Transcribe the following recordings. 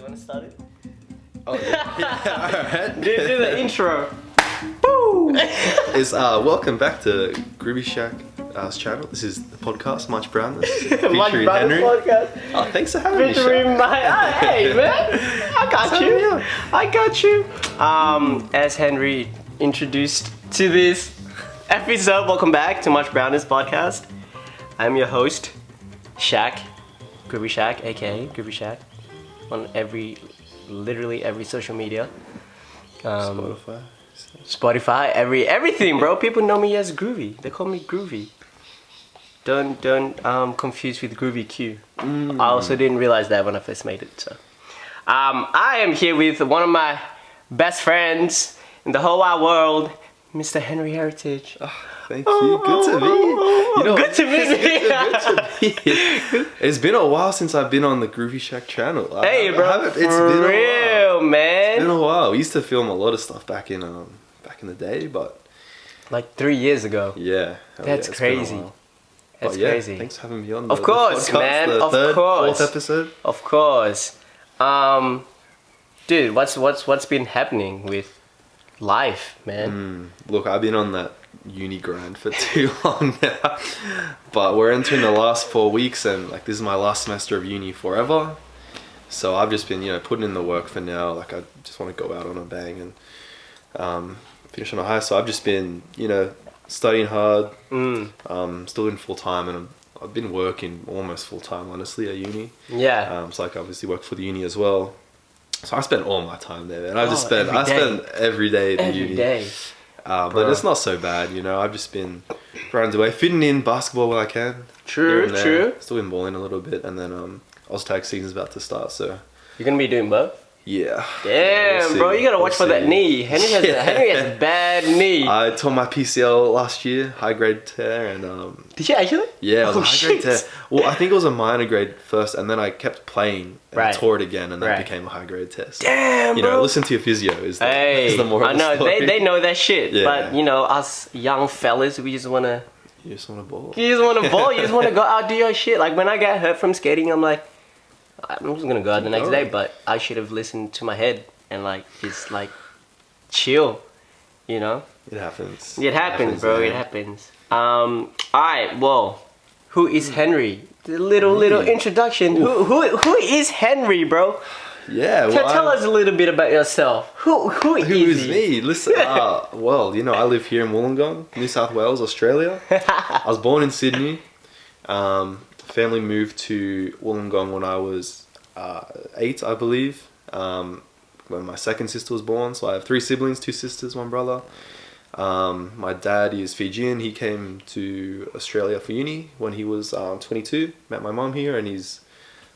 want to start it? Oh, yeah. Alright. Do the intro. Woo! Welcome back to Groovy Shack's channel. This is the podcast, Much Browness. Much Featuring Browness Henry. Podcast. Oh, thanks for having me, Featuring Shaq. my... Hey, man. I got you. I got you. As Henry introduced to this episode, welcome back to Much Browness Podcast. I'm your host, Shaq. Groovy Shack, aka Groovy Shack. On literally every social media. Spotify, everything, bro. People know me as Groovy. They call me Groovy. Don't confuse with Groovy Q. I also didn't realize that when I first made it. So, I am here with one of my best friends in the whole wide world, Mr. Henry Heritage. Thank you. Good to meet you. You know, good to meet me. Good to meet you. It's been a while since I've been on the Groovy Shack channel. Hey, bro. It's been a while. Man. It's been a while. We used to film a lot of stuff back in the day, but like 3 years ago. yeah. That's crazy. That's But yeah, crazy. Thanks for having me on. Of course, the podcast, man. The Of third, course. Fourth episode. Of course. Dude, what's been happening with life, man? Look, I've been on that uni grind for too long now, but we're entering the last 4 weeks, and like this is my last semester of uni forever. So I've just been, putting in the work for now. Like I just want to go out on a bang and finish on a high. So I've just been, studying hard. Still in full time, and I've been working almost full time, honestly, at uni. Yeah. So like I obviously work for the uni as well. So I spend all my time there, man. I spend every day at the uni. Every day. But it's not so bad, I've just been grinding away, fitting in basketball when I can. True. Still been balling a little bit, and then Oztag season's about to start, so You're gonna be doing both? yeah. Damn, bro, you gotta watch for that knee. Henry has a bad knee. I tore my PCL last year, high grade tear, and Did you actually? yeah, it was a high shit. grade tear. Well, I think it was a minor grade first, and then I kept playing and Right. tore it again, and then Right. it became a high grade test. Damn, bro. Listen to your physio is the, Hey, is the moral I of the know story. they know that shit, Yeah. but us young fellas, we just wanna. You just want to ball. You just wanna ball. You just wanna go out do your shit. Like when I get hurt from skating, I'm like, I'm just gonna go out the next day, but I should have listened to my head and just chill, It happens. It happens, bro. man. It happens. Alright, well, who is Henry? The little introduction. Who is Henry, bro? Yeah, well, Tell us a little bit about yourself. Who Who is is he? me? Listen, I live here in Wollongong, New South Wales, Australia. I was born in Sydney. Family moved to Wollongong when I was 8, I believe. When my second sister was born, so I have 3 siblings, 2 sisters, 1 brother. My dad is Fijian. He came to Australia for uni when he was 22. Met my mom here, and he's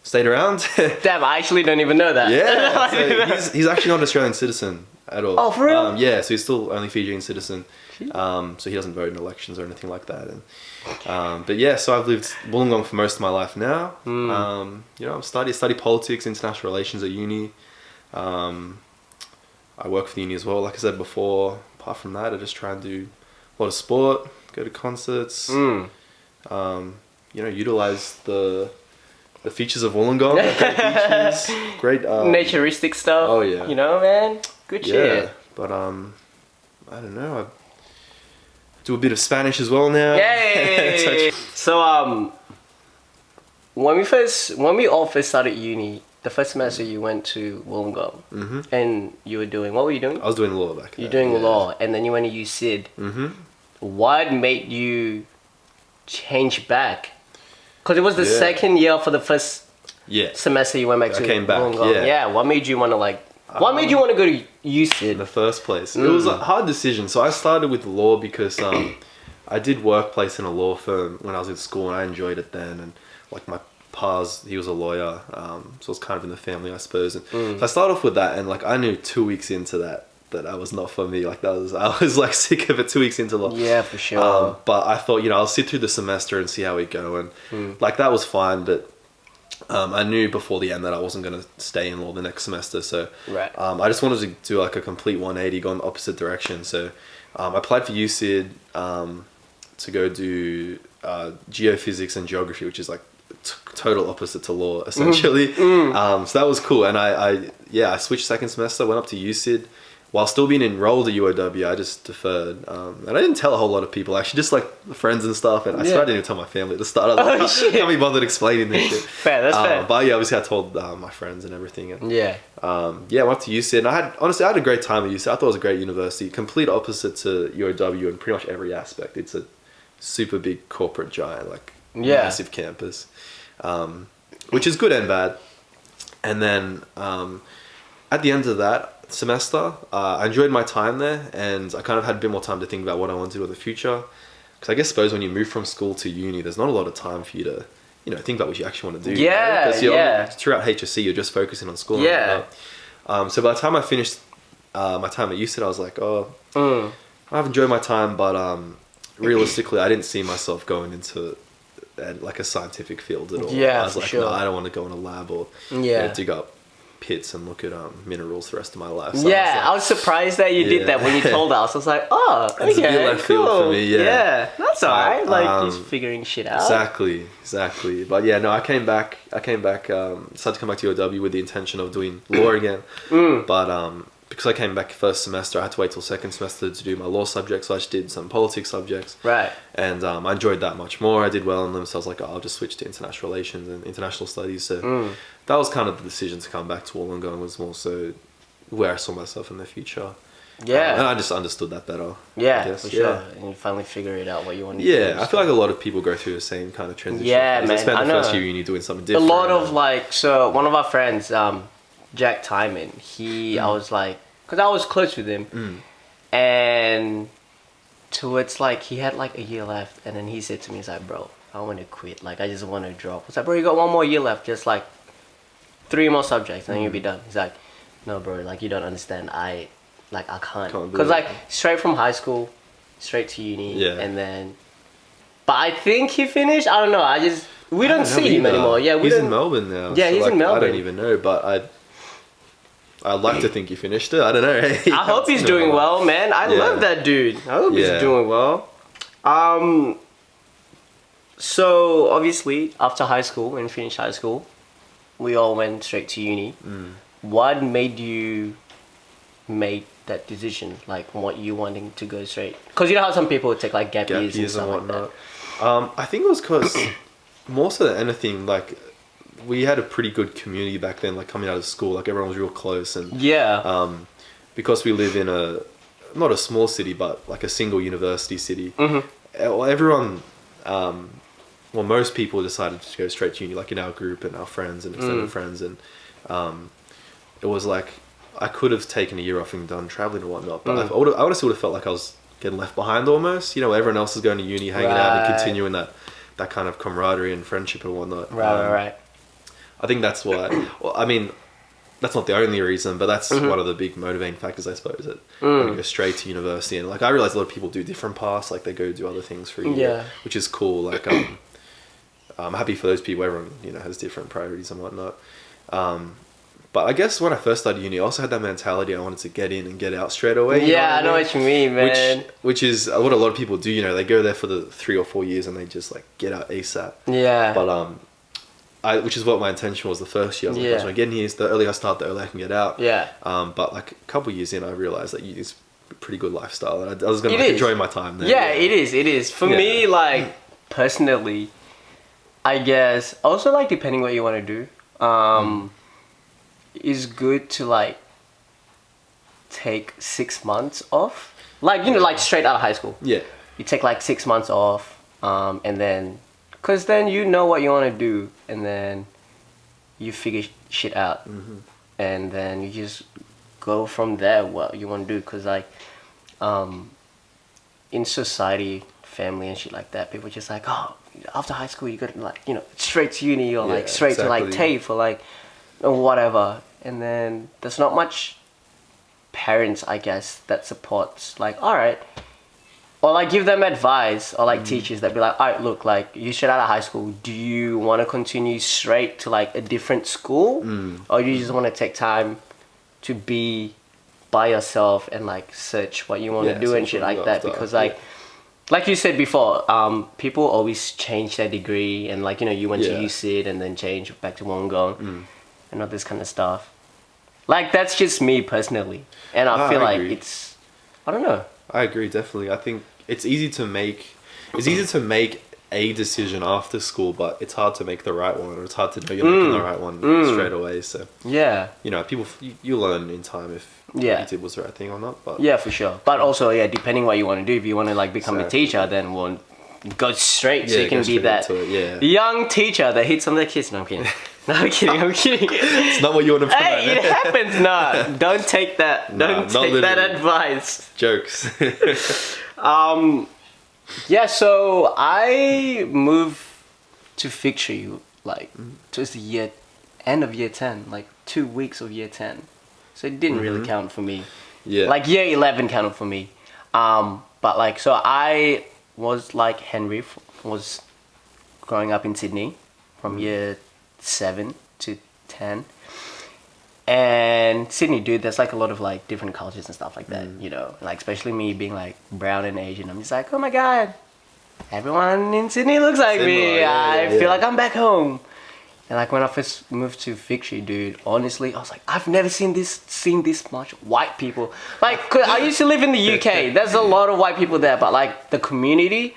stayed around. Damn, I actually don't even know that. Yeah, so he's actually not an Australian citizen at all. Oh, for real? Yeah, so he's still only Fijian citizen. So he doesn't vote in elections or anything like that. And but yeah, so I've lived Wollongong for most of my life now. I study politics, international relations at uni. I work for the uni as well. Like I said before, apart from that, I just try and do a lot of sport, go to concerts. Utilize the features of Wollongong, great beaches, great Naturistic stuff. Oh yeah. Man. Good shit. But I don't know. I do a bit of Spanish as well now. Yay! So when we all first started uni, the first semester you went to Wollongong, and you were doing, what were you doing? I was doing law back then. You're doing law, and then you went to USyd. What made you change back? Because it was the second year for the first semester you went back to came back, Wollongong. yeah. What made you want to go to USyd? In the first place. It was a hard decision. So I started with law because I did workplace in a law firm when I was in school, and I enjoyed it then. And like my pa's, he was a lawyer, so it's kind of in the family, I suppose. And so I started off with that, and like I knew 2 weeks into that was not for me. Like I was like sick of it 2 weeks into law. Yeah, for sure. But I thought, I'll sit through the semester and see how we go, and like that was fine. But I knew before the end that I wasn't going to stay in law the next semester. So I just wanted to do like a complete 180, go in the opposite direction. So I applied for USyd to go do geophysics and geography, which is like total opposite to law, essentially. So that was cool. And I switched second semester, went up to USyd. While still being enrolled at UOW, I just deferred. And I didn't tell a whole lot of people, actually, just like friends and stuff. And I swear I didn't even tell my family at the start. I was like, shit. Can't be bothered explaining this shit. Fair, that's fair. But yeah, obviously I told my friends and everything. And, Yeah. I went up to USyd. And I had a great time at USyd. I thought it was a great university. Complete opposite to UOW in pretty much every aspect. It's a super big corporate giant, like massive campus, which is good and bad. And then at the end of that semester, I enjoyed my time there, and I kind of had a bit more time to think about what I want to do in the future. Because I suppose when you move from school to uni, there's not a lot of time for you to, think about what you actually want to do. Yeah, Because throughout HSC, you're just focusing on school. Yeah. So by the time I finished my time at USyd, I was like, I've enjoyed my time, but realistically, I didn't see myself going into like a scientific field at all. Yeah, I was like, no, I don't want to go in a lab or dig up pits and look at minerals the rest of my life. So I was surprised that you did that when you told us. I was like, oh, okay, it's a bit left field for me. Yeah, that's alright. Like just figuring shit out. Exactly. But yeah, no, I came back. Decided to come back to UOW with the intention of doing law again. But because I came back first semester, I had to wait till second semester to do my law subjects. So I just did some politics subjects. Right. And I enjoyed that much more. I did well in them, so I was like, I'll just switch to international relations and international studies. So that was kind of the decision to come back to Wollongong, was more so where I saw myself in the future. Yeah. And I just understood that better. Yeah, for sure. And you finally figure it out what you want to do. Yeah, I feel like a lot of people go through the same kind of transition. Yeah, phase. man. I spent the know. first year of uni doing something different. A lot of so one of our friends, Jack Timon, I was like, because I was close with him, and towards he had like a year left, and then he said to me, he's like, bro, I want to quit, I just want to drop. I was like, bro, you got one more year left, just 3 more subjects and then you'll be done. He's like, no bro, you don't understand, I can't, because straight from high school straight to uni, and then, but I think he finished, I don't know, we don't see him anymore. He's in Melbourne now. Yeah, so he's in Melbourne. I don't even know, but I'd like to think he finished it. I don't know. I hope he's doing well, man. I love that dude. I hope he's doing well. So obviously after high school, when we finished high school, we all went straight to uni. What made you make that decision? What you wanting to go straight? Because you know how some people take gap years and stuff like that. I think it was because more so than anything, we had a pretty good community back then, coming out of school, everyone was real close, and because we live in not a small city, but a single university city, everyone, most people decided to go straight to uni, in our group and our friends and extended friends, and it was I could have taken a year off and done traveling and whatnot, but I would have sort of felt like I was getting left behind almost, everyone else is going to uni, hanging out and continuing that kind of camaraderie and friendship and whatnot. Right. I think that's why. Well, I mean, that's not the only reason, but that's one of the big motivating factors, I suppose. That when you go straight to university, and I realize a lot of people do different paths. They go do other things for a year, which is cool. I'm happy for those people. Everyone has different priorities and whatnot. But I guess when I first started uni, I also had that mentality I wanted to get in and get out straight away. I know what you mean, man. Which is what a lot of people do. They go there for the 3 or 4 years and they just get out ASAP. Yeah. But which is what my intention was the first year. I was like, when I get in here, the earlier I start, the earlier I can get out. Yeah. But a couple of years in, I realized that it's a pretty good lifestyle, and I was going to enjoy my time there. Yeah, it is. For me, personally, I guess also depending what you want to do, is good to take 6 months off. Straight out of high school. Yeah. You take 6 months off, and then. Because then you know what you want to do, and then you figure shit out. And then you just go from there what you want to do. Because, in society, family and shit like that, people just after high school, you got to, straight to uni or, straight to, TAFE or whatever. And then there's not much parents, I guess, that supports, all right. Or give them advice, or teachers that be all right, look, you straight out of high school, do you want to continue straight to a different school, or do you just want to take time to be by yourself and search what you want to do and shit like that? Because like you said before, people always change their degree, and like you went to Yeah. UCID and then change back to Wollongong and all this kind of stuff. Like that's just me personally, and I No, feel I like agree. it's, I don't know. I agree, definitely. I think it's easy to make a decision after school, but it's hard to make the right one, or it's hard to know you're making the right one straight away. So Yeah. people you learn in time if what Yeah. you did was the right thing or not. But Yeah, for sure. But also, yeah, depending what you want to do. If you want to like become a Exactly. teacher, then we'll go straight. So Yeah, you can go be straight that into it, yeah. young teacher that hits on their kids. No, I'm kidding. No, I'm kidding. I'm kidding. it's not what you want to put Hey, it happens. Nah, don't take that. Nah, Don't not take that literally. advice. Jokes. Yeah, so I moved to Fig Tree like towards the end of year 10, like 2 weeks of year 10. So it didn't really count for me. Yeah. Like year 11 counted for me. But like, so I was like Henry, was growing up in Sydney from year 7 to 10. And Sydney, dude, there's like a lot of like different cultures and stuff like that, like especially me being like brown and Asian. I'm just like, oh my God, everyone in Sydney looks like Similar, me. yeah, I yeah. feel like I'm back home. And like when I first moved to Fig Tree, dude, honestly, I was like, I've never seen this much white people. Like, 'cause I used to live in the UK. There's a lot of white people there, but like the community,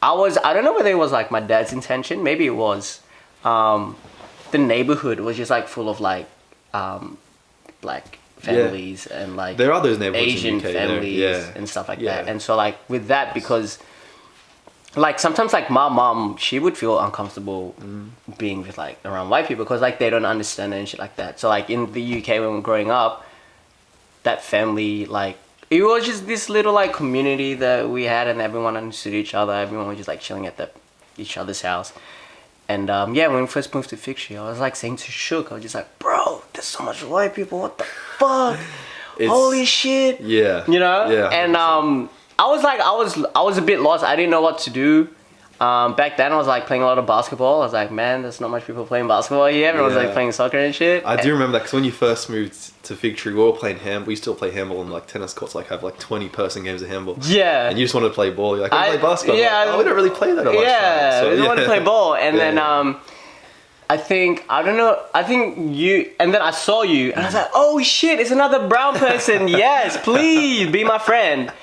I don't know whether it was like my dad's intention. Maybe it was. The neighborhood was just like full of like black families and like There are those neighborhoods in Asian UK there, families yeah. and stuff like Yeah. that. And so like with that, because like sometimes like my mom, she would feel uncomfortable being with like around white people because like they don't understand and shit like that. So like in the UK when we were growing up, that family, like it was just this little like community that we had, and everyone understood each other. Everyone was just like chilling at each other's house. And yeah, when we first moved to Fig Tree, I was like saying to Shook, I was just like, bro, there's so much white people, what the fuck? Holy shit. Yeah. Yeah. 100%. And I was a bit lost. I didn't know what to do. Back then I was like playing a lot of basketball. I was like, man, there's not much people playing basketball here. Everyone's like Yeah. playing soccer and shit. I do remember that because when you first moved to Fig Tree, we were all playing we still play handball in like tennis courts, like have like 20 person games of handball. Yeah. And you just wanted to play ball. You're like, I play basketball. yeah, Like, oh, we don't really play that a lot. Yeah, So, we want to play ball. And Yeah. then I think you, and then I saw you, and I was like, oh shit, it's another brown person. Yes, please be my friend.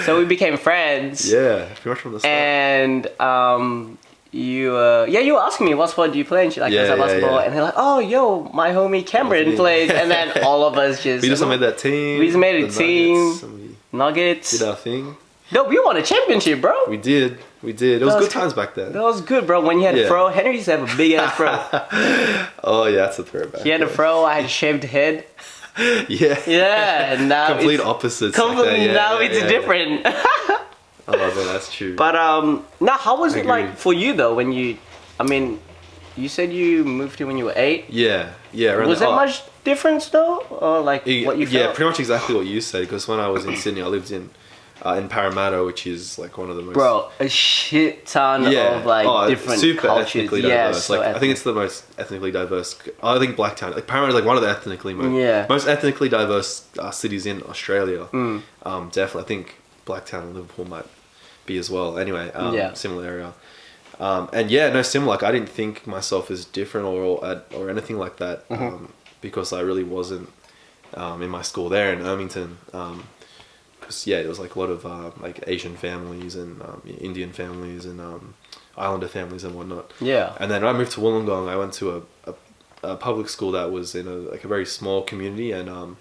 So we became friends. Yeah, pretty much from the start. And you were asking me what sport do you play, and shit like Yeah, that, yeah, basketball, yeah. and they're like, oh yo, my homie Cameron me. plays, and then all of us just We just made that team. We just made a the team. Nuggets, and we Nuggets. did our thing. No, we won a championship, bro. We did. It was was good times back then. That was good, bro. When you had a Yeah. fro, Henry used to have a big ass fro. Oh yeah, that's a throwback. He had a yeah. fro. I had a shaved head. Yeah. Yeah, and now Complete it's, opposites. like that, yeah, now yeah, it's yeah. different. Oh man, that's true. But now how was I it like agree. for you though? When you, I mean, you said you moved here when you were 8. yeah. Around Was the- there oh, much difference though, or like what you Yeah, felt? pretty much exactly what you said. Because when I was in Sydney, I lived in Parramatta, which is like one of the most Bro, a shit ton of like different super cultures. ethnically Yeah, diverse. so like I think it's the most ethnically diverse. I think Blacktown, like Parramatta, is like one of the most ethnically diverse cities in Australia. Definitely, I think Blacktown and Liverpool might be as well. Anyway, similar area. And yeah, no, similar. Like I didn't think myself as different or anything like that because I really wasn't in my school there in Ermington. Because there was like a lot of like Asian families and Indian families and Islander families and whatnot. Yeah. And then when I moved to Wollongong, I went to a public school that was in a very small community, and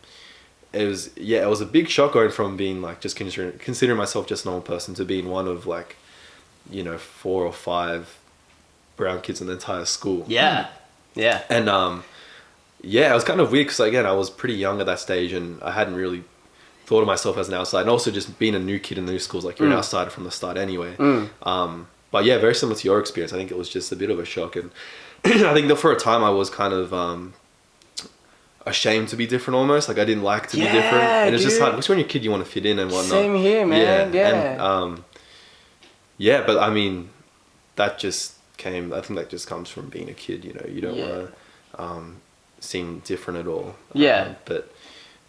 it was a big shock going from being like just considering myself just a normal person to being one of like 4 or 5 brown kids in the entire school. Yeah. And it was kind of weird because again I was pretty young at that stage and I hadn't really thought of myself as an outsider, and also just being a new kid in new schools, like you're an outsider from the start anyway. But yeah, very similar to your experience. I think it was just a bit of a shock, and I think that for a time I was kind of ashamed to be different almost. Like I didn't like to be different, and it's just hard. Because when you're a kid, you want to fit in and whatnot. Same here, man. Yeah. And, but I mean, that just came. I think that just comes from being a kid. You don't want to seem different at all. Yeah. But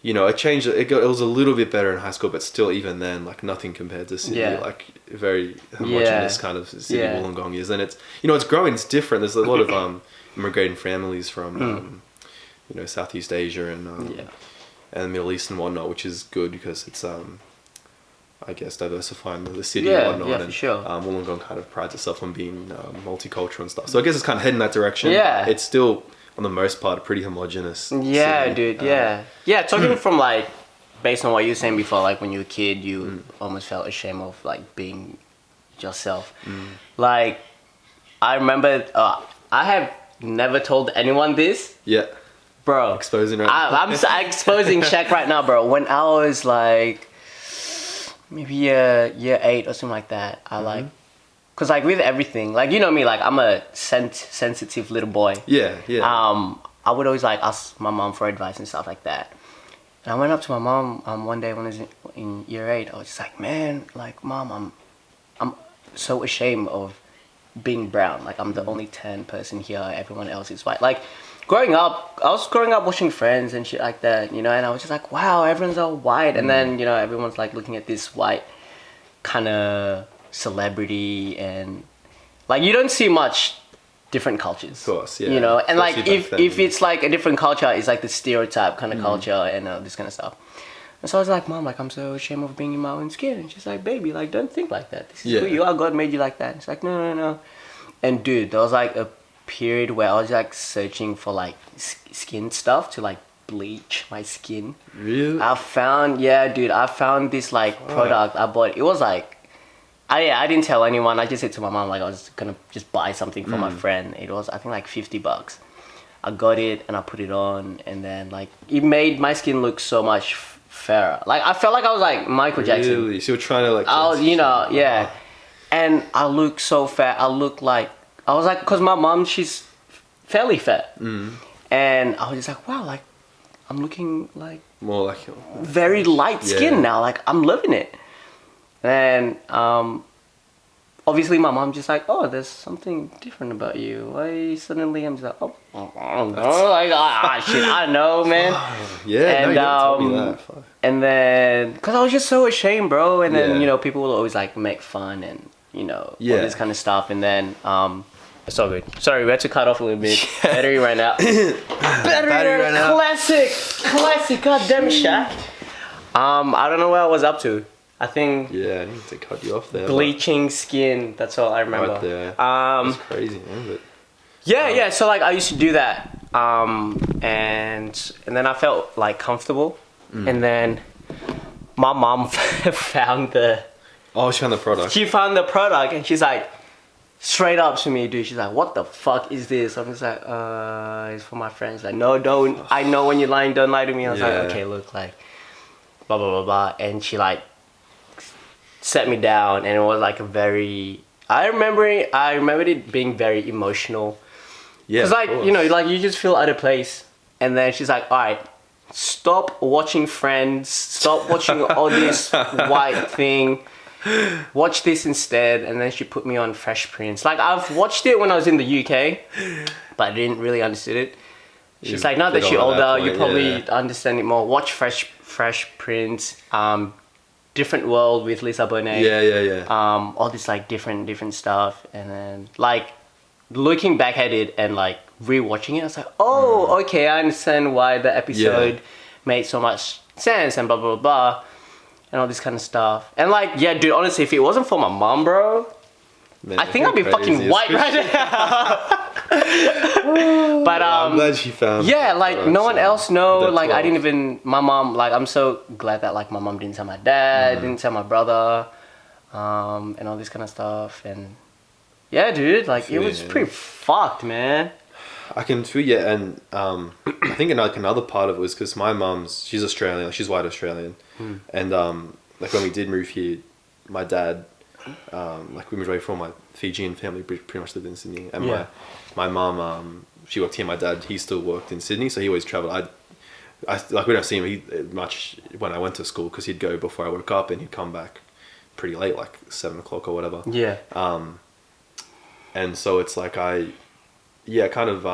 you know, it changed. It was a little bit better in high school, but still, even then, like nothing compared to Sydney. Yeah. Like very homogenous kind of city Wollongong is, and it's, you know, it's growing. It's different. There's a lot of immigrating families from you know, Southeast Asia and the Middle East and whatnot, which is good because it's I guess diversifying the city and whatnot. Yeah, and for sure. Wollongong kind of prides itself on being multicultural and stuff. So I guess it's kind of heading that direction. Yeah. It's still, on the most part, a pretty homogenous Yeah, city. dude. Yeah. Talking from like, based on what you were saying before, like when you were a kid, you almost felt ashamed of like being yourself. Like, I remember, I have never told anyone this. Yeah. Bro. Exposing right I'm exposing Shaq right now, bro. When I was like, maybe year 8 or something like that, I like, cause like with everything, like, you know me, like I'm a sensitive little boy. Yeah. I would always like ask my mom for advice and stuff like that. And I went up to my mom one day when I was in year 8. I was just like, man, like mom, I'm so ashamed of being brown. Like I'm the only tan person here. Everyone else is white. Like I was growing up watching Friends and shit like that, you know, and I was just like, wow, everyone's all white. And then, you know, everyone's like looking at this white kind of celebrity, and like you don't see much different cultures. Of course, yeah. You know, and like Especially if it's like a different culture, it's like the stereotype kind of culture and this kind of stuff. And so I was like, mom, like I'm so ashamed of being in my own skin. And she's like, baby, like don't think like that. This is who you are. God made you like that. And she's like, no. And dude, there was like a period where I was like searching for like skin stuff to like bleach my skin. Really? I found this like product I bought. It was like, I didn't tell anyone. I just said to my mom like I was gonna just buy something for my friend. It was, I think, like $50. I got it and I put it on, and then like it made my skin look so much fairer. Like I felt like I was like Michael Jackson. Really? So you're trying to like... I was, you know, yeah. And I look so fat. I was like, because my mom, she's fairly fat. And I was just like, wow, like I'm looking like more like very light skin now. Like I'm loving it. And obviously my mom just like, oh, there's something different about you. Why suddenly I'm just like, oh, I don't know. Like, shit, I know, man. Yeah, and, no, you told me that. Fuck. And then, because I was just so ashamed, bro. And then, you know, people will always like make fun and, you know, all this kind of stuff. And then, it's all good. Sorry, we had to cut off a little bit. Battery ran out. Battery ran out. Classic. God damn it, Shaq. I don't know what I was up to. I think... Yeah, I need to cut you off there. Bleaching skin. That's all I remember. Right there. That's crazy, man. But, yeah. So like I used to do that. And then I felt like comfortable. And then my mom found the... Oh, she found the product. She found the product and she's like... Straight up to me, dude. She's like, what the fuck is this? I'm just like, it's for my friends. Like, no, don't. I know when you're lying, don't lie to me. I was like, okay, look, like, blah, blah, blah, blah. And she, like, set me down. And it was, like, a very... I remember it being very emotional. Yeah, because, like, you know, like, you just feel out of place. And then she's like, all right, stop watching Friends. Stop watching all this white thing. Watch this instead. And then she put me on Fresh Prince. Like I've watched it when I was in the UK, but I didn't really understand it. She's like, now that you're older, you probably understand it more. Watch Fresh Prince, Different World with Lisa Bonet. Yeah. All this like different stuff. And then like looking back at it and like rewatching it, I was like, oh, okay, I understand why the episode made so much sense and blah blah blah. And all this kind of stuff. And like, yeah, dude, honestly, if it wasn't for my mom, bro, man, I think I'd be fucking white right now. But I'm glad she found. Yeah, like no one else know. Like 12. I didn't even. My mom. Like I'm so glad that like my mom didn't tell my dad, didn't tell my brother, and all this kind of stuff. And yeah, dude, like it was pretty fucked, man. I can feel and I think like another part of it was because my mum's, she's Australian, like she's white Australian, and like when we did move here, my dad, like we moved away from my Fijian family, pretty much lived in Sydney, and my mum, she worked here. My dad, he still worked in Sydney, so he always travelled. I like we don't see him much when I went to school because he'd go before I woke up and he'd come back pretty late, like 7 o'clock or whatever. Yeah. And so it's like kind of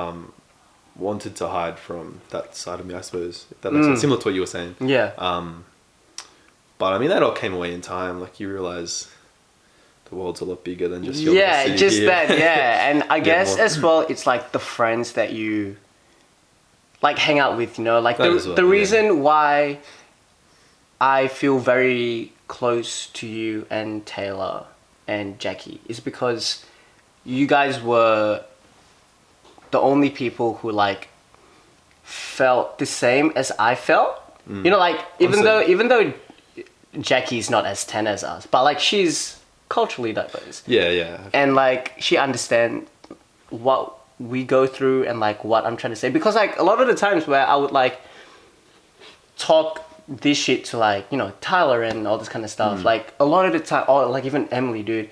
wanted to hide from that side of me, I suppose. If that makes sense. Similar to what you were saying. Yeah. But I mean, that all came away in time. Like, you realize the world's a lot bigger than just your little Yeah, city just here. that, yeah. And I guess more. as well, it's like the friends that you like hang out with, you know, like That as well, the yeah. reason why I feel very close to you and Taylor and Jackie is because you guys were the only people who like felt the same as I felt. You know, like even though Jackie's not as 10 as us, but like she's culturally diverse. Yeah. And like she understands what we go through and like what I'm trying to say, because like a lot of the times where I would like talk this shit to like, you know, Tyler and all this kind of stuff, like a lot of the time, or like even Emily, dude,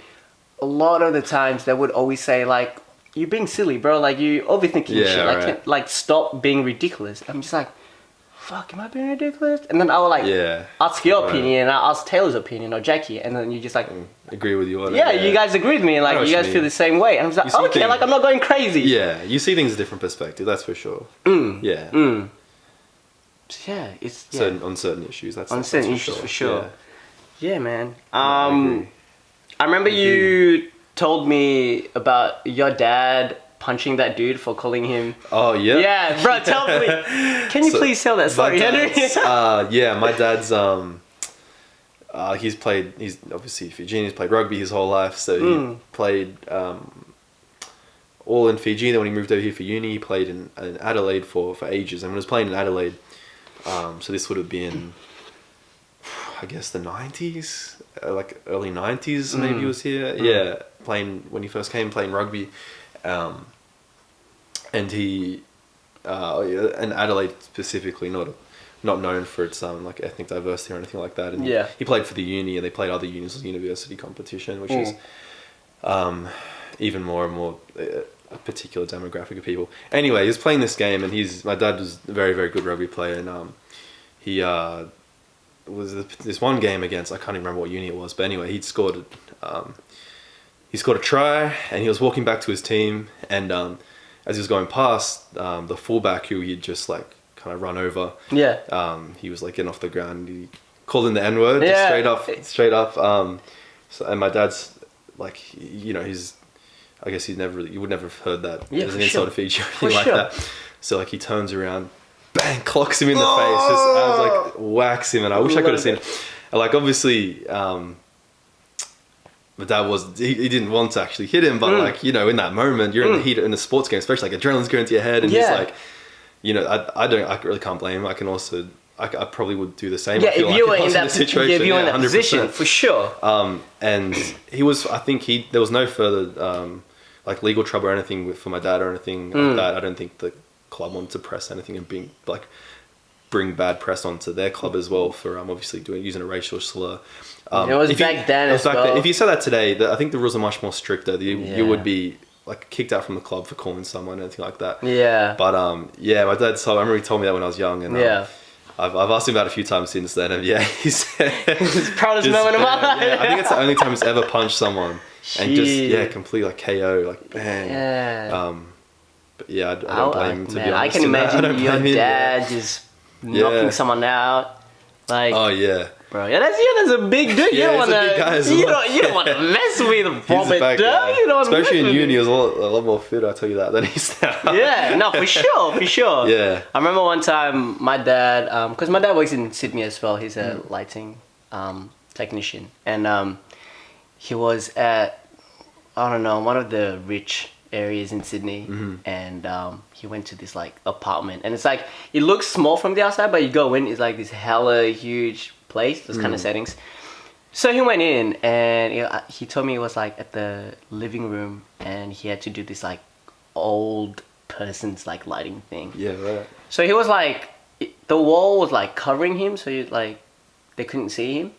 a lot of the times they would always say like, you're being silly, bro, like you overthinking shit, like, right. like stop being ridiculous. I'm just like, fuck, am I being ridiculous? And then I would like ask your opinion, and I ask Taylor's opinion or Jackie, and then you just like agree with you on yeah, it. you guys agree with me, and like you guys feel the same way, and I'm just like, okay, like I'm not going crazy. Yeah, you see things a different perspective, that's for sure. Yeah. Yeah, it's On certain issues, that's on that's certain issues for sure. Yeah, man. I I remember you told me about your dad punching that dude for calling him. Oh yeah. Yeah, bro. Tell me. Can you please tell that story, Henry? Yeah, my dad's he's obviously Fijian. He's played rugby his whole life, so he played all in Fiji. Then when he moved over here for uni, he played in Adelaide for ages. And when he was playing in Adelaide, so this would have been, I guess, the 90s, like early 90s maybe he was here. Yeah, playing when he first came, playing rugby. And he, and Adelaide specifically, not known for its like ethnic diversity or anything like that. And he played for the uni, and they played other unis as a university competition, which is even more and more a particular demographic of people. Anyway, he was playing this game, and my dad was a very, very good rugby player, and he was this one game against, I can't even remember what uni it was, but anyway, he scored a try, and he was walking back to his team, and as he was going past the fullback who he'd just like kind of run over, he was like getting off the ground, he called him the N-word, just straight up. So, and my dad's like, you know, I guess you would never have heard that as an insult to Fiji or anything like that. So like he turns around, bang, clocks him in the face, just as like whacks him, and I wish I could have seen it. And like obviously, my dad he didn't want to actually hit him, but like, you know, in that moment, you're in the heat in a sports game, especially like adrenaline's going to your head, and he's like, you know, I really can't blame him. I can also, I probably would do the same. Yeah, if you were in that situation, if you were in that position, for sure. And he was, I think there was no further like legal trouble or anything for my dad or anything like that. I don't think the club wanted to press anything and bring bad press onto their club as well for obviously using a racial slur. It was back then as well. If you said that today, I think the rules are much more stricter. You would be like kicked out from the club for calling someone, anything like that. Yeah. But my dad. So I remember he told me that when I was young, and I've asked him about it a few times since then, and he said his proudest moment of my life. Yeah, I think it's the only time he's ever punched someone and just completely like KO, like bang. Yeah. But yeah, I don't blame him, to be honest. I can imagine your dad just knocking someone out, like. Oh yeah. Bro, that's a big dude. You don't want to. You don't want to mess with Robert, dude. Especially in uni, he was a lot more fit. I'll tell you that than he's now. Yeah, no, for sure. Yeah. I remember one time my dad, because my dad works in Sydney as well. He's a lighting technician, and he was at, I don't know, one of the rich areas in Sydney, and he went to this like apartment, and it's like it looks small from the outside, but you go in, it's like this hella huge place, those kind of settings. So he went in, and he told me it was like at the living room, and he had to do this like old person's like lighting thing. Yeah, right. So he was like, the wall was like covering him, so they couldn't see him,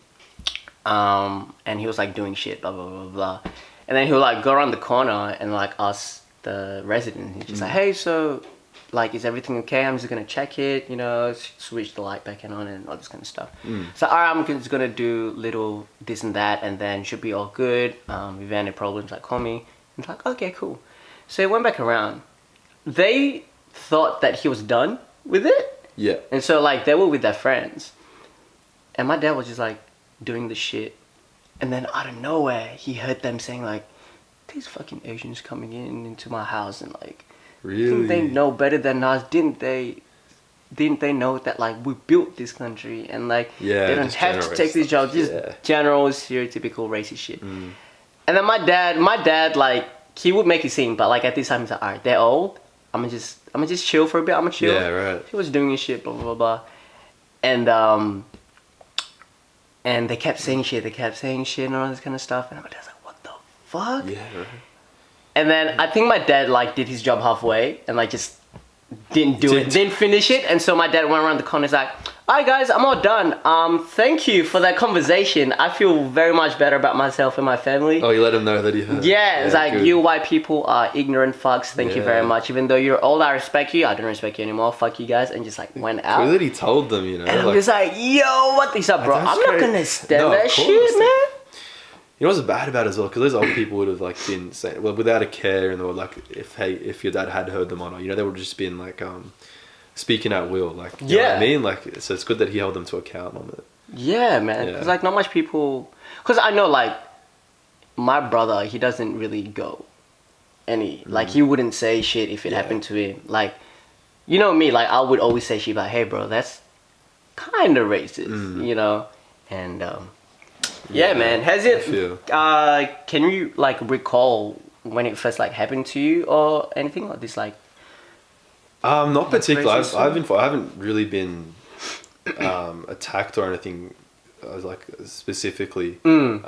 and he was like doing shit, blah blah blah blah. And then he'll like go around the corner and like ask the resident. He's just like, hey, so like, is everything okay? I'm just gonna check it, you know, switch the light back on and all this kind of stuff. So alright, I'm just gonna do little this and that, and then should be all good. If you have any problems, like call me. And it's like, okay, cool. So he went back around. They thought that he was done with it. Yeah. And so like they were with their friends. And my dad was just like doing the shit. And then out of nowhere, he heard them saying like, these fucking Asians coming into my house and like, Really? think they know better than us? Didn't they know that like we built this country and like Yeah, they don't just have to general take these jobs? stuff, Just yeah. general stereotypical racist shit. And then my dad like he would make it seem, but like at this time he's like, alright, they're old. I'm gonna just chill for a bit. I'm gonna chill. Yeah, right. He was doing his shit, blah blah blah, and they kept saying shit, and all this kind of stuff, and my dad's like, what the fuck? Yeah, right. And then I think my dad like did his job halfway and like just didn't finish it, and so my dad went around the corner. He's like, "Alright guys, I'm all done. Thank you for that conversation. I feel very much better about myself and my family." Oh, you let him know that he heard. Yeah, it's like, good. you white people are ignorant fucks. Thank you very Yeah. much. Even though you're old, I respect you. I don't respect you anymore. Fuck you guys, and just like went out. Cool that he told them, you know. And I'm just like, yo, what this up, bro? That's I'm not great. gonna stand No, of that course. shit, man. You know what's bad about it as well? Because those old people would have like been saying, well, without a care, and they were like, if your dad had heard them on, you know, they would have just been like, speaking at will, like, you know what I mean? Like, so it's good that he held them to account on it. Yeah, man. Yeah. Because like not much people. Because I know like my brother, he doesn't really go any. Like he wouldn't say shit if it happened to him. Like, you know me. Like I would always say shit like, "Hey, bro, that's kind of racist," you know. And yeah, man. Has it? Can you like recall when it first like happened to you or anything like this? Like, Not particularly. racism? I haven't really been attacked or anything, like specifically. Which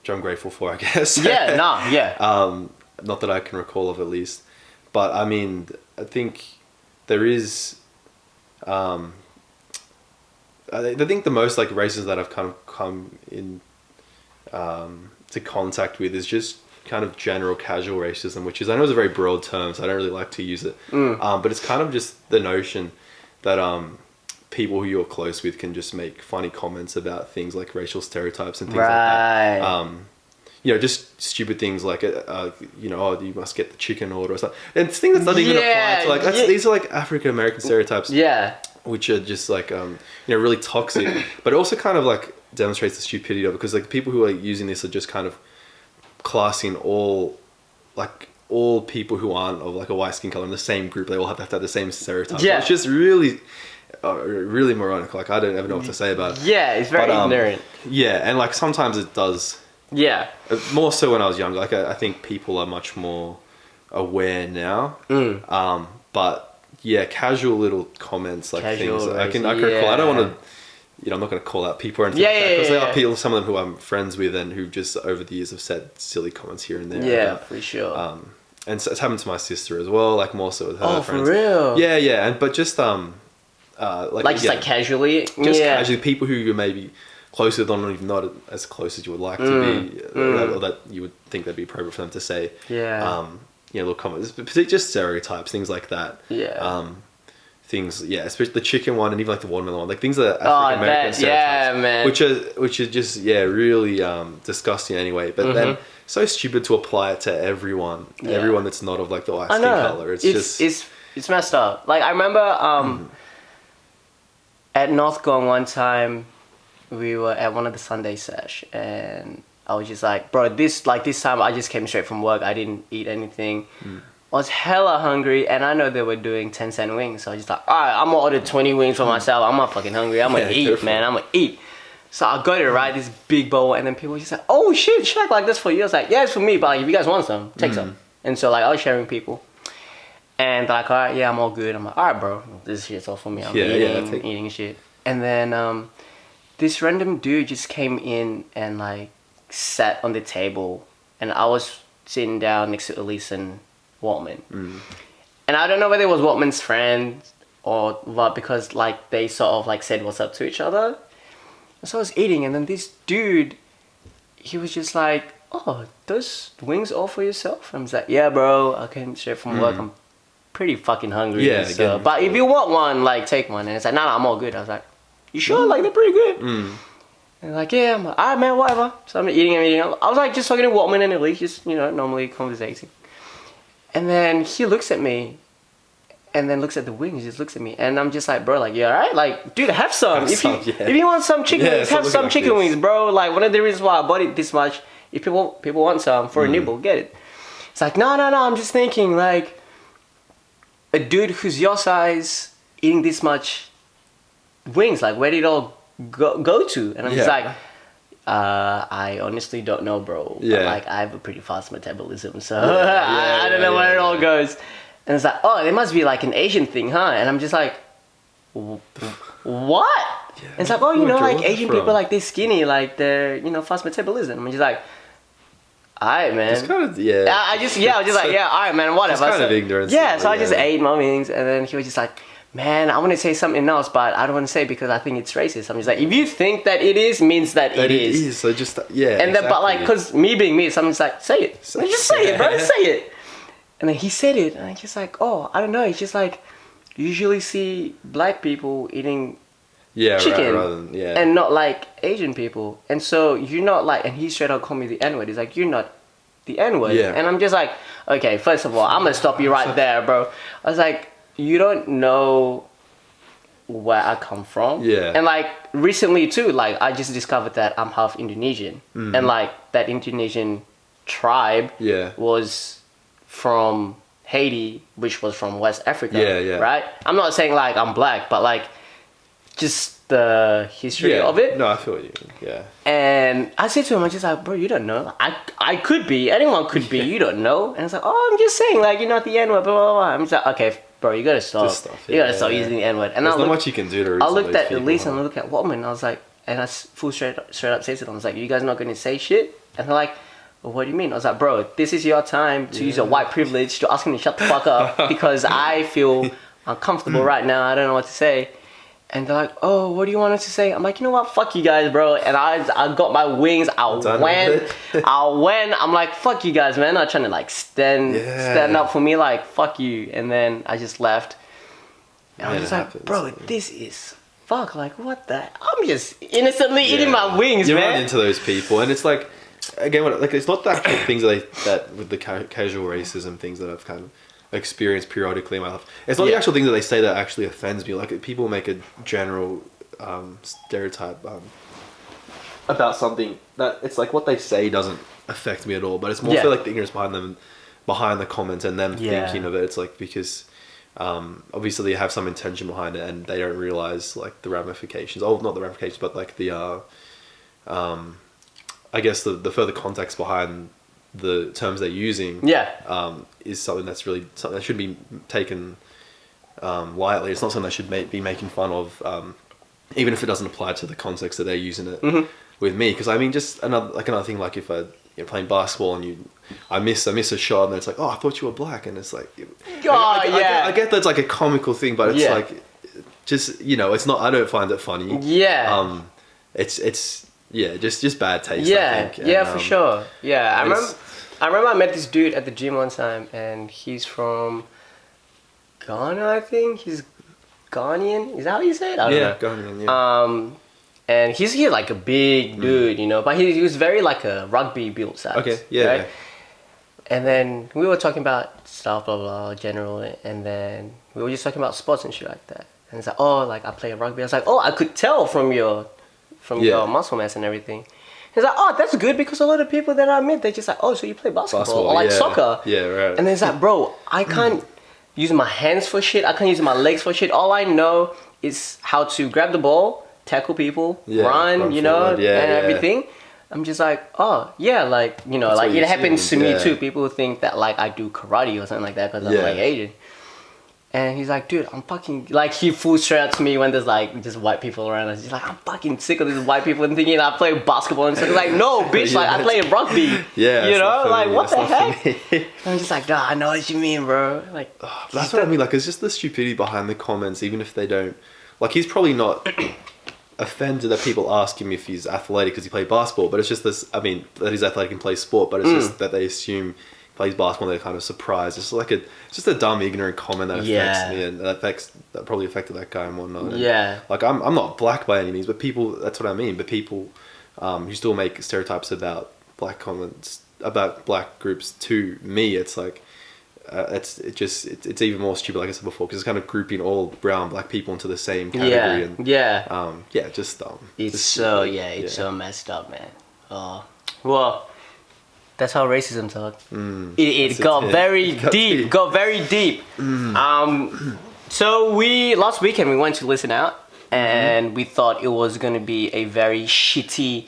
I'm grateful for, I guess. yeah, nah, yeah. Not that I can recall of, at least. But I mean, I think there is. I think the most like races that I've kind of come in to contact with is just kind of general casual racism, which is, I know it's a very broad term, so I don't really like to use it. But it's kind of just the notion that people who you're close with can just make funny comments about things like racial stereotypes and things like that. You know, just stupid things like, you know, oh, you must get the chicken order or something. And it's things that's not even applied to, like, these are like African American stereotypes. Yeah. Which are just like, you know, really toxic. But it also kind of like demonstrates the stupidity of it, because like people who are using this are just kind of classing all people who aren't of like a white skin color in the same group. They all have to have the same stereotypes. Yeah. So it's just really, really moronic. Like, I don't ever know what to say about it. Yeah, it's very ignorant. Yeah, and like sometimes it does. Yeah. More so when I was younger. Like I think people are much more aware now. But yeah, casual little comments, like Casual things I can racism, recall. I don't yeah. want to, you know, I'm not going to call out people or anything Yeah, like that, yeah, because there yeah. are people, some of them who I'm friends with and who just over the years have said silly comments here and there. Yeah, about, for sure. and so it's happened to my sister as well, like more so with her Oh, friends. for real? Yeah, yeah, and but just like Just like casually? just yeah. casually, people who you're maybe close with, or even not as close as you would like to be, or that you would think that'd be appropriate for them to say. Yeah. You know, little comments, just stereotypes, things like that. Yeah. Things, yeah, especially the chicken one and even like the watermelon one, like things that are African American stereotypes, yeah, man. which are just really disgusting anyway. But then so stupid to apply it to everyone that's not of like the white skin color. It's messed up. Like I remember at North Gong one time, we were at one of the Sunday sesh, and I was just like, bro, this time I just came straight from work. I didn't eat anything. I was hella hungry, and I know they were doing 10-cent wings. So I was just like, alright, I'm gonna order 20 wings for myself. I'm not fucking hungry. I'm gonna eat, careful. man. I'm gonna eat. So I got it, right, this big bowl, and then people were just like, oh shit, Shaq, like this for you. I was like, yeah, it's for me, but like, if you guys want some, take some. And so like I was sharing with people. And they're like, alright, yeah, I'm all good. I'm like, alright, bro, this shit's all for me. I'm eating shit. And then this random dude just came in and like sat on the table, and I was sitting down next to Elise and Waltman. And I don't know whether it was Waltman's friend or what, because like they sort of like said what's up to each other. So I was eating, and then this dude, he was just like, oh, those wings all for yourself? I was like, yeah, bro, I came straight from work. I'm pretty fucking hungry. Yeah, so, again, but if you want one, like take one. And it's like, nah, I'm all good. I was like, you sure? Like they're pretty good. And like, yeah, I'm like, alright, man, whatever. So I'm eating. I was like just talking to Waltman and Elise, just, you know, normally conversating. And then he looks at me and then looks at the wings, just looks at me, and I'm just like, bro, like, you alright? Like, dude, have some. Have if some, if you want some chicken wings, have some chicken wings, bro. Like, one of the reasons why I bought it this much, if people want some for a nibble, get it. It's like, no, I'm just thinking, like, a dude who's your size eating this much wings, like, where did it all go to? And I'm just like, I honestly don't know, bro. Yeah. But, like, I have a pretty fast metabolism, so I don't know where it all goes. And it's like, oh, it must be like an Asian thing, huh? And I'm just like, what? Yeah. And it's like, oh, you know, like Asian people, like, they're skinny, like, they're, you know, fast metabolism. I'm just like, alright, man. It's kind of, I was just like, yeah, alright, man, whatever. It's kind of ignorance. Yeah, so I just ate my wings, and then he was just like, man, I want to say something else, but I don't want to say because I think it's racist. I'm just like, if you think that it is, means that it is. So just, yeah. And then, but like, because me being me, so I'm just like, say it. Just say it, bro, say it. And then he said it, and I'm just like, oh, I don't know. It's just like, you usually see black people eating chicken and not like Asian people. And so you're not like, and he straight up called me the N-word. He's like, you're not the N-word. Yeah. And I'm just like, okay, first of all, I'm going to stop you right there, bro. I was like, you don't know where I come from. Yeah. And like recently too, like I just discovered that I'm half Indonesian. And like that Indonesian tribe was from Haiti, which was from West Africa. Right? I'm not saying like I'm black, but like just the history of it. No, I feel you. Yeah. And I said to him, I'm just like, bro, you don't know. I could be. Anyone could be. You don't know. And it's like, oh, I'm just saying, like, you're not the N-word, blah, blah, blah. I'm just like, okay, bro, you gotta stop. You gotta stop using the N-word. And there's not much you can do to reason I looked at people, Elise and I looked at Whatman, and I was like, and I straight up said to them, I was like, you guys not gonna say shit? And they're like, well, what do you mean? I was like, bro, this is your time to use your white privilege to ask me to shut the fuck up because I feel uncomfortable right now. I don't know what to say. And they're like, oh, what do you want us to say? I'm like, you know what? Fuck you guys, bro. And I got my wings. I went. I'm like, fuck you guys, man. I'm trying to like stand up for me. Like, fuck you. And then I just left. And I'm just like, bro, this is fuck. Like, what the? I'm just innocently eating my wings, you man. You run into those people. And it's like, again, like it's not the actual things that with the casual racism things that I've kind of experienced periodically in my life. It's not the actual thing that they say that actually offends me. Like people make a general stereotype about something that it's like what they say doesn't affect me at all. But it's more so like the ignorance behind the comments and them thinking of it. It's like because obviously they have some intention behind it and they don't realize like the ramifications. Oh, not the ramifications, but like the I guess the further context behind the terms they're using is something that's really something that should be taken lightly. It's not something that should be making fun of, even if it doesn't apply to the context that they're using it with me. Because I mean, just another thing, like if you're playing basketball and I miss a shot and it's like, oh, I thought you were black, and it's like, I get that's like a comical thing, but it's like, just it's not. I don't find it funny. It's just bad taste. I think. And, for sure. I remember I met this dude at the gym one time, and he's from Ghana, I think. He's Ghanaian. Is that how you say it? I don't know. Ghanaian, yeah. And he's like a big dude, but he was very like a rugby built size. Okay, yeah. And then we were talking about stuff, blah, blah, general, and then we were just talking about sports and shit like that. And it's like, oh, like I play rugby. I was like, oh, I could tell from your muscle mass and everything. He's like, oh, that's good because a lot of people that I met, they're just like, oh, so you play basketball or like soccer. Yeah, right. And then it's like, bro, I can't use my hands for shit. I can't use my legs for shit. All I know is how to grab the ball, tackle people, run forward, and everything. I'm just like, oh, yeah, like, like it happens to me too. People think that like I do karate or something like that because I'm like Asian. And he's like, dude, I'm fucking, like, he full straight out to me when there's, like, just white people around us. He's like, I'm fucking sick of these white people and thinking I play basketball and stuff. Like, no, bitch, like, I play rugby. Like, what the heck? I'm just like, nah, I know what you mean, bro. Like, that's what I mean. Like, it's just the stupidity behind the comments, even if they don't, like, he's probably not offended that people ask him if he's athletic because he played basketball, but it's just this, I mean, that he's athletic and plays sport, but it's just that they assume plays basketball and they're kind of surprised. It's like it's just a dumb, ignorant comment that affects me, and that probably affected that guy and whatnot. And like I'm not black by any means, but people, that's what I mean. But people who still make stereotypes about black comments, about black groups to me, it's like it's even more stupid, like I said before, because it's kind of grouping all brown black people into the same category. It's so messed up, man. Well, that's how racism talk. It got very deep. Got very deep. So last weekend we went to listen out, and we thought it was gonna be a very shitty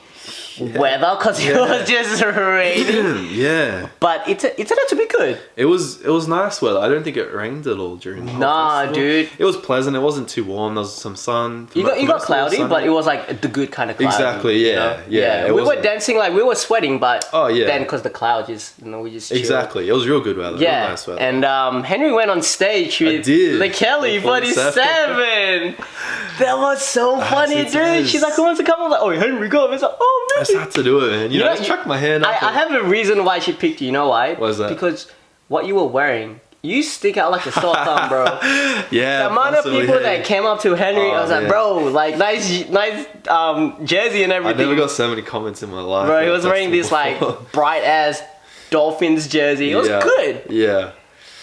weather because it was just raining. But it turned out to be good. It was nice weather. I don't think it rained at all during the whole festival. Dude. It was pleasant. It wasn't too warm. There was some sun. It got cloudy, but it was like the good kind of cloudy. Exactly. Yeah. We were dancing, like we were sweating, but then because the cloud just, we just chilled. Exactly. It was real good weather. Yeah. Real nice weather. And Henry went on stage with Kelly 47. That was so funny, dude. She's like, who wants to come? I was like, oh, Henry, go. I was like, oh, man. I just had to do it, man. You know, I just chucked my hand up. I have a reason why she picked you. You know why? What is that? Because what you were wearing, you stick out like a sore thumb, bro. Yeah. The amount of people that came up to Henry, I was like, bro, like nice jersey and everything. I never got so many comments in my life. Bro, he was wearing this like bright ass Dolphins jersey. It was good. Yeah.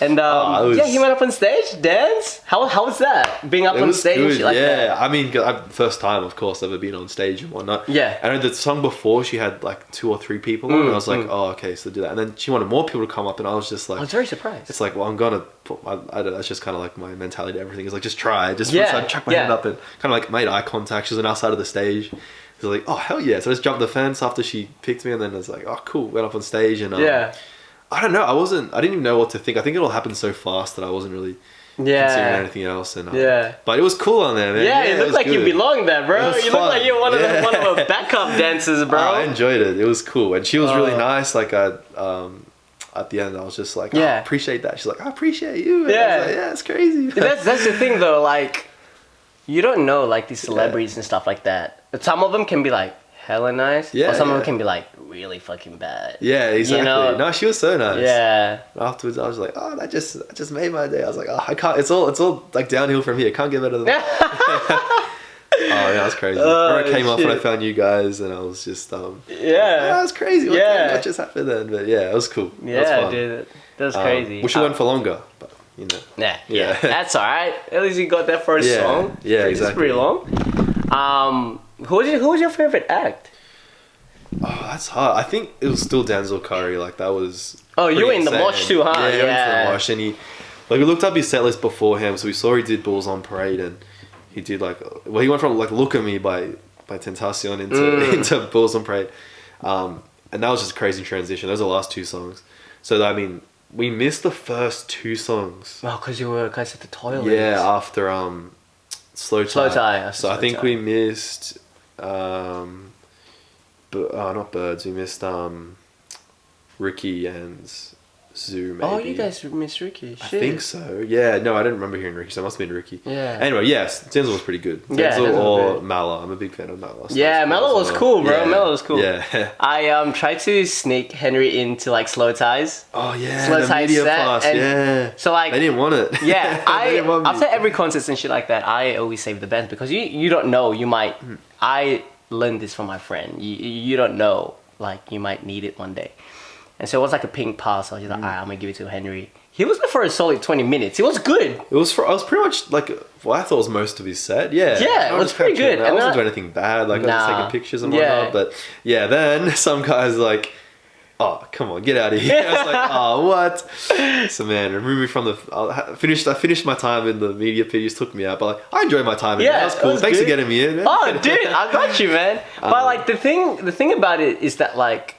And he went up on stage, dance. How was that? Being up on stage good. like that? Yeah, I mean, first time, of course, ever been on stage and whatnot. Yeah. I know the song before she had like 2 or 3 people on, and I was like, oh, okay, so do that. And then she wanted more people to come up, and I was just like, I was very surprised. It's like, well, I'm gonna put that's just kind of like my mentality to everything. Is like, just try. So I chuck my hand up and kind of like made eye contact. She was on our side of the stage. I was like, oh, hell yeah. So I just jumped the fence after she picked me, and then I was like, oh, cool. Went up on stage and I don't know. I didn't even know what to think. I think it all happened so fast that I wasn't really considering anything else. And but it was cool on there, man. Yeah, it looked like you belonged there, bro. You look like you're one of the backup dancers, bro. I enjoyed it. It was cool, and she was really nice. Like at the end, I was just like, I appreciate that. She's like, I appreciate you. And I was like, it's crazy. That's the thing though. Like, you don't know like these celebrities and stuff like that. Some of them can be like hella nice, or some of them can be like really fucking bad. Yeah, exactly. No, she was so nice. Yeah. Afterwards, I was like, oh, that just made my day. I was like, oh, I can't. It's all like downhill from here. Can't get better than that. Oh yeah, that was crazy. I came off and I found you guys, and I was just that was crazy. What just happened then? But yeah, it was cool. Yeah, was dude, that was crazy. Wish we went for longer, but you know. Yeah. That's alright. At least you got that first song. Yeah, exactly. It's pretty long. Who was your favorite act? Oh, that's hard. I think it was still Denzel Curry. Like that was. Oh, you were in the mosh too, huh? Yeah, I went to the mosh, and we looked up his set list beforehand, so we saw he did Bulls on Parade, and he did he went from like Look at Me by Tentacion into Bulls on Parade, and that was just a crazy transition. Those are the last 2 songs. So I mean, we missed the first 2 songs. Oh, because you were guys at the toilet. Yeah, after Slow Tie. So I think we missed not Birds. We missed Ricky and Zoo. Maybe. Oh, you guys missed Ricky. Shit. I think so. Yeah. No, I didn't remember hearing Ricky. So it must have been Ricky. Yeah. Anyway, yes, Denzel was pretty good. Denzel or Mala. I'm a big fan of Mala. So Mala was cool, bro. Mala was cool. Yeah. I tried to sneak Henry into like Slow Ties. Oh yeah. Slow Ties media set. pass. Yeah. So like they didn't want it. Yeah. After every concert and shit like that, I always save the best because you don't know, you might. I learned this from my friend. You don't know, like you might need it one day. And so it was like a pink pass. I was just like, alright, I'm gonna give it to Henry. He was there for a solid 20 minutes. It was good. I was pretty much like what I thought was most of his set. Yeah. Yeah, it was pretty good. I wasn't doing anything bad. Like I was just taking pictures and whatnot. But yeah, then some guys like, oh, come on, get out of here. I was like, oh, what? So man, remove me from the. I finished my time in the media pit. You just took me out, but like I enjoyed my time in there. That was cool. Thanks for getting me in, man. Oh, dude, I got you, man. But like the thing about it is that like,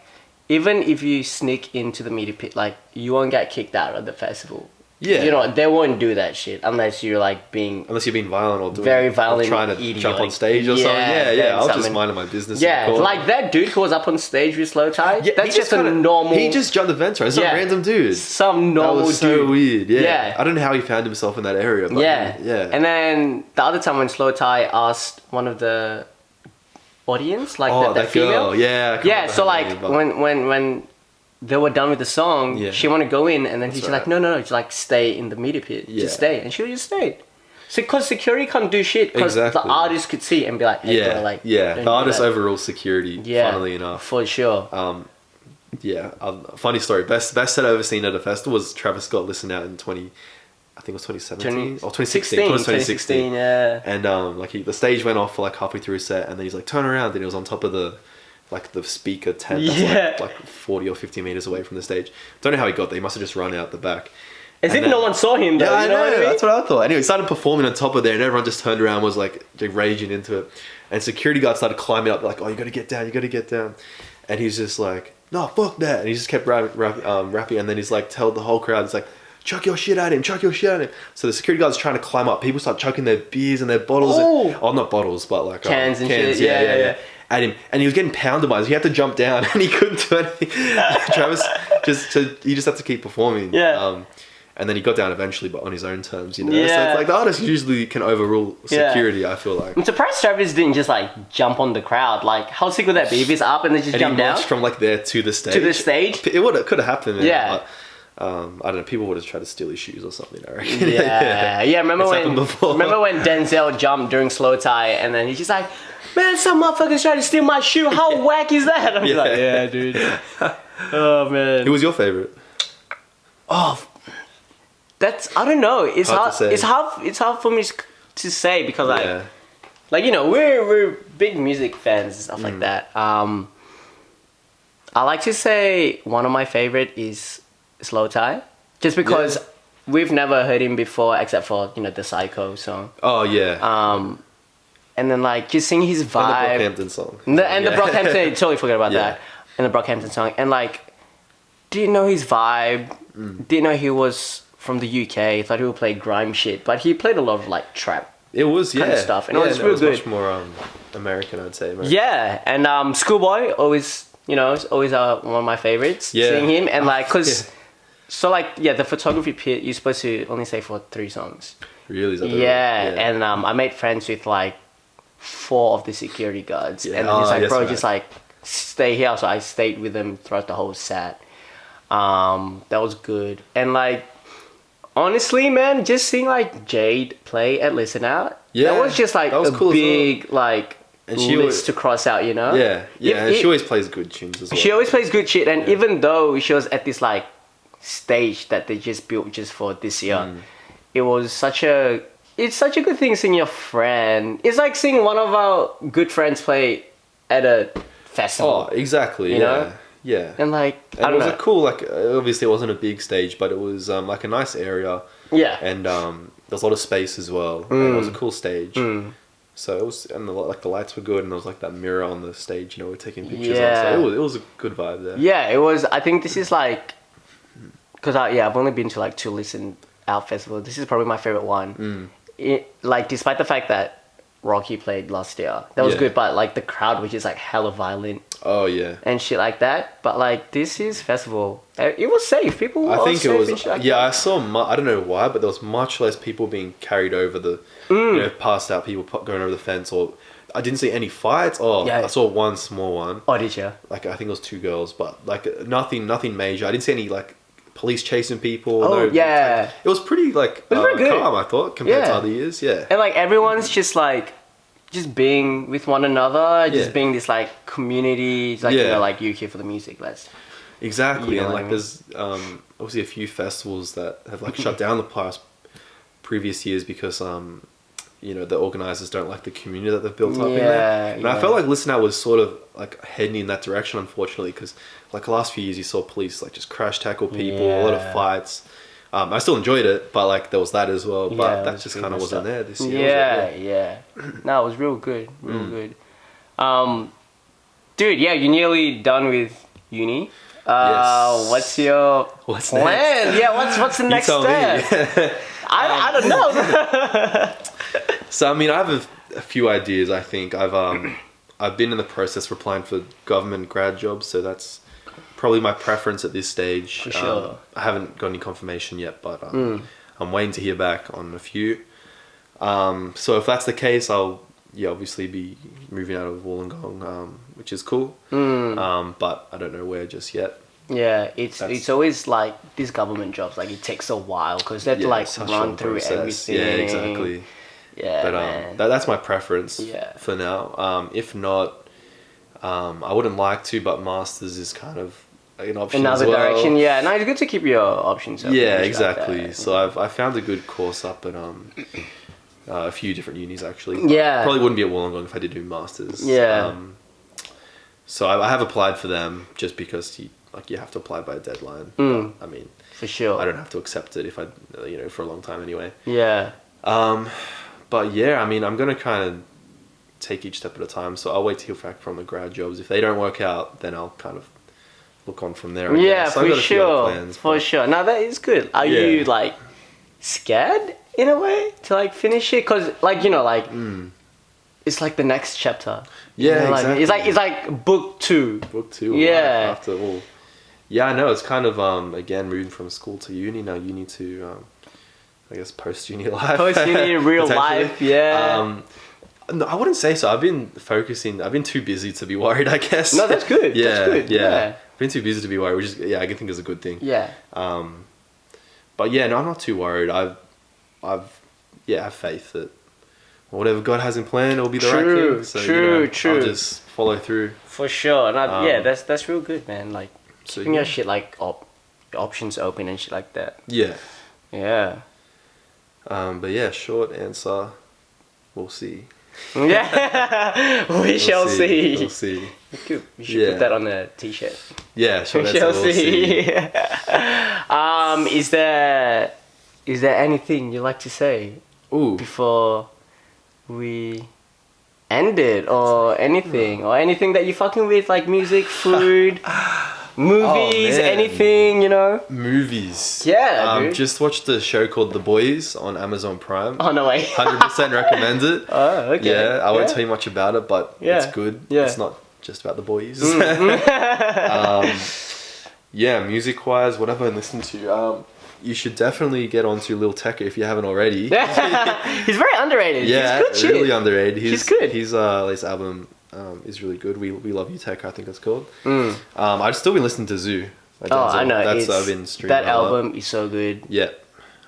even if you sneak into the media pit, like you won't get kicked out of the festival. Yeah. You know, they won't do that shit unless you're like being... Unless you're being violent or doing... Very violent, or trying to jump on stage or something. Yeah, I'll just mind my business. Yeah, like that dude who was up on stage with Slow Tie, that's just a normal... He just jumped the vents, right? Some random dude. Some normal dude. That was so weird, yeah. I don't know how he found himself in that area, but yeah. And then the other time when Slow Tie asked one of the audience, like that female... Girl. Yeah, so like when they were done with the song, she wanted to go in, and then he's like, no, just like stay in the media pit, just stay, and she just stayed. So because security can't do shit, because the artist could see and be like, hey, bro, like, the artist overall security. Funnily enough, for sure. Yeah, funny story. Best set I've ever seen at a festival was Travis Scott Listen Out in 20. I think it was 2017 or 2016. 2016, yeah. And the stage went off for like halfway through his set, and then he's like, turn around, and he was on top of the speaker tent that's like 40 or 50 meters away from the stage. Don't know how he got there. He must have just run out the back. As if no one saw him though. Yeah, you know what I mean? That's what I thought. Anyway, he started performing on top of there, and everyone just turned around and was like raging into it. And security guards started climbing up, like, oh, you gotta get down, you gotta get down. And he's just like, no, fuck that. And he just kept rapping, and then he's like, tell the whole crowd, he's like, chuck your shit at him, chuck your shit at him. So the security guards are trying to climb up. People start chucking their beers and their bottles. Not bottles, but like cans and shit. Yeah. At him, and he was getting pounded by us. He had to jump down, and he couldn't do anything. Travis he just had to keep performing. Yeah. And then he got down eventually, but on his own terms, you know. Yeah. So it's like the artist usually can overrule security. I feel like. I'm surprised Travis didn't just like jump on the crowd. Like, how sick would that be if he's up and then just jump down? From like there to the stage. To the stage. It could have happened. Yeah. But, I don't know. People would have tried to steal his shoes or something. I reckon. Yeah. Remember when Denzel jumped during slow tie, and then he's just like, man, some motherfuckers trying to steal my shoe. How whack is that? I'm like, yeah, dude. Oh man. Who was your favorite? Oh, I don't know. It's hard. To say. It's hard for me to say because like you know we're big music fans and stuff like that. I like to say one of my favorite is Slow Tie, just because we've never heard him before except for the Psycho song. Oh yeah. And then like just sing his vibe. And the Brockhampton song. The Brockhampton, totally forgot about that. And the Brockhampton song, and like didn't know his vibe. Didn't know he was from the UK. Thought he would play grime shit, but he played a lot of like trap. It was kind of stuff, and it was real good. Much more American, I'd say. Yeah, and Schoolboy always, is always one of my favorites. Yeah. Seeing him and like the photography pit you're supposed to only say for 3 songs. Really? Is that and I made friends with like 4 of the security guards, and then he's like, bro, just like stay here. So I stayed with them throughout the whole set. That was good, and like. Honestly, man, just seeing like Jade play at Listen Out, that was just like a cool big like list to cross out, you know? Yeah, and she always plays good tunes as well. She always plays good shit, and even though she was at this like stage that they just built just for this year, it was it's such a good thing seeing your friend. It's like seeing one of our good friends play at a festival. Oh, exactly. You know? Yeah. And like, it was a cool, like, obviously it wasn't a big stage, but it was like a nice area. Yeah. And there's a lot of space as well. And it was a cool stage. So it was, and the lights were good, and there was like that mirror on the stage, we're taking pictures of. So it was a good vibe there. Yeah, it was. I think this is like, because I've only been to like 2 Listen Out festivals. This is probably my favorite one. Like, despite the fact that Rocky played last year, that was good, but like the crowd was just like hella violent. Oh yeah. And shit like that. But like this is festival. It was safe. People were safe and shit like that. I saw. I don't know why, but there was much less people being carried over the, passed out people going over the fence, or I didn't see any fights. I saw one small one. Oh, did you? Like I think it was 2 girls, but like nothing major. I didn't see any like police chasing people. Oh it was pretty like calm, I thought, compared to other years. Yeah. And like everyone's just like. Just being with one another, just being this like community, like like you here for the music, exactly. And like there's obviously a few festivals that have like shut down the previous years because the organizers don't like the community that they've built up in there. And I felt like Listen Out was sort of like heading in that direction, unfortunately, because like the last few years you saw police like just crash tackle people, a lot of fights. I still enjoyed it, but like there was that as well. But that just kind of wasn't there this year. No, it was real good, real good. Dude, you're nearly done with uni. Yes. What's plan? Next? Yeah, what's the next step? I don't know. So I mean, I have a few ideas. I think I've been in the process for applying for government grad jobs, so that's probably my preference at this stage. For sure. I haven't got any confirmation yet, but I'm waiting to hear back on a few. So if that's the case, I'll obviously be moving out of Wollongong, which is cool. But I don't know where just yet. Yeah, it's always like these government jobs, like it takes a while because they have to like run through everything. Yeah, exactly. Yeah, but man. That's my preference for now. If not, I wouldn't like to, but masters is kind of an option Another as well. direction, yeah. No, it's good to keep your options open. Yeah, and shit exactly. like that. So I found a good course up at a few different unis actually. Yeah. Probably wouldn't be at Wollongong if I did do masters. Yeah. So I have applied for them just because you have to apply by a deadline. Mm. But, I mean, For sure. I don't have to accept it if I for a long time anyway. Yeah. But yeah, I mean, I'm gonna kind of take each step at a time. So I'll wait to hear back from the grad jobs. If they don't work out, then I'll kind of look on from there. Yeah, So I've for got a few other sure. plans, For but- sure. Now that is good. Are Yeah. you like scared in a way to like finish it? Cause like it's like the next chapter. Yeah, like, exactly. It's like book 2. Book 2. Yeah. After all. Yeah, I know. It's kind of again moving from school to uni. Now uni to I guess post uni life. Post uni real Potentially. life. Yeah. No, I wouldn't say so. I've been too busy to be worried, I guess. No, that's good. Yeah, That's good. yeah. I've been too busy to be worried, which is I can think is a good thing. Yeah. But yeah, no, I'm not too worried. I have faith that whatever God has in plan, it'll be the right thing. So, True. I'll just follow through. For sure. And yeah, that's real good, man. Like So, keeping your shit like options open and shit like that. Yeah. Yeah. But yeah, short answer, we'll see. Yeah. we shall see. We'll see. You should put that on a t-shirt. Yeah, short We answer, shall we'll see. Is there anything you'd like to say Ooh. before we end it, or anything that you fucking with, like music, food, movies, man. anything, Movies. Yeah, dude. Just watched the show called The Boys on Amazon Prime. Oh no way. 100% recommend it. Oh, okay. Yeah, I won't tell you much about it, but Yeah. it's good. Yeah. It's not just about the boys. Mm. Yeah, music-wise, whatever I listen to, you should definitely get onto Lil Tecca if you haven't already. He's very underrated. Yeah, He's good shit. really underrated. He's good. His latest album is really good. We Love You Tecca, I think it's called. Mm. I've still been listening to Zoo. by Oh, Denzel. I know. I've been streaming that a lot. album is so good. Yeah,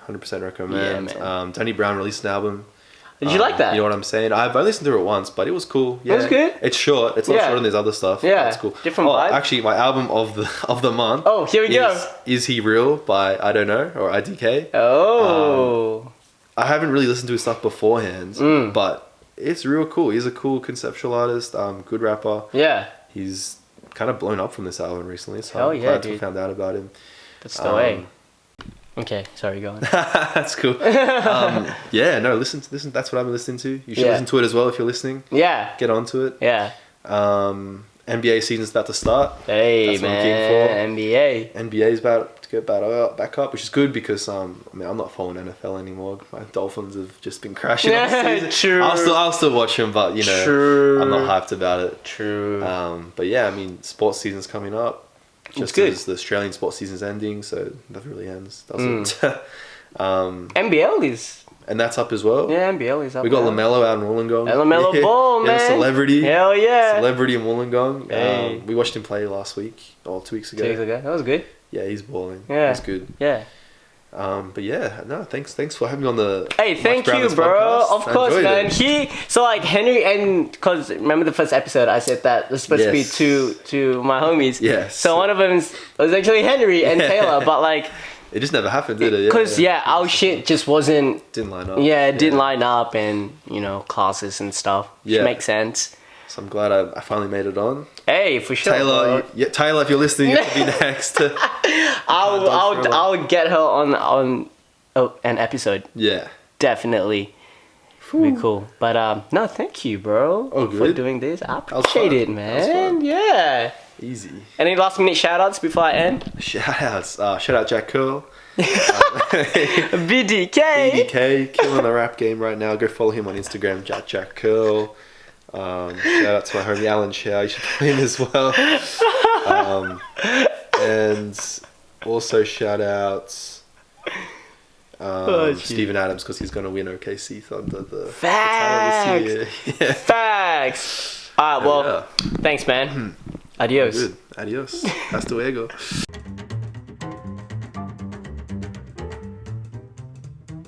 100% recommend. Yeah, man. Danny Brown released an album. Did you like that? You know what I'm saying? I've only listened to it once, but it was cool. Yeah. It was good? It's short. It's a lot Yeah. shorter than his other stuff. Yeah. It's cool. Different vibe. Actually, my album of the month. Oh, here we go. Is He Real by I Don't Know or IDK. Oh. I haven't really listened to his stuff beforehand, Mm. but it's real cool. He's a cool conceptual artist, good rapper. Yeah. He's kind of blown up from this album recently, so Hell I'm yeah, glad to dude. have found out about him. That's the way. Okay, sorry, go on. That's cool. Yeah, no, listen. That's what I've been listening to. You should Yeah. listen to it as well if you're listening. Yeah. Get onto it. Yeah. NBA season's about to start. Hey, That's what I'm keen man. NBA. NBA's about to get back up, which is good because I'm not following NFL anymore. My Dolphins have just been crashing. all season. True. I'll still watch them, but True. I'm not hyped about it. True. But yeah, I mean, sports season's coming up. Just good. as the Australian sports season's ending, so it never really ends, does it? NBL is... And that's up as well. Yeah, NBL is up. We got now. LaMelo out in Wollongong. LaMelo Ball, Yeah, man. celebrity. Hell yeah. Celebrity in Wollongong. Hey. We watched him play last week, or 2 weeks ago. 2 weeks ago. That was good. Yeah, he's balling. Yeah. He's good. Yeah. But yeah, no, thanks for having me on the Hey, Much thank you, Browness bro. podcast. Of I course, enjoyed man. it. So like Henry, and because remember the first episode, I said that there's supposed to be Yes. two my homies. Yes. So one of them was actually Henry and Yeah. Taylor, but like, It just never happened, did it? because our shit just wasn't. Didn't line up. Yeah, it didn't line up, and classes and stuff. Which Yeah. makes sense. So I'm glad I finally made it on. Hey, for sure. Taylor, bro. Taylor, if you're listening, you have to be next. I'll get her on an episode. Yeah. Definitely. Be cool. But no, thank you, bro. Oh, For good. doing this. I was appreciate fun. it, That was man. fun. Yeah. Easy. Any last minute shout outs before I end? Shout outs. Shout out Jack Curl. BDK. BDK, killing the rap game right now. Go follow him on Instagram, Jack Curl. Shout out to my homie Alan Chow. You should follow him as well. And also shout out Steven Adams because he's going to win OKC Thunder the Facts. title this year. Yeah. Facts. Alright, well, Yeah. thanks, man. Adios. Good. Adios. Hasta luego.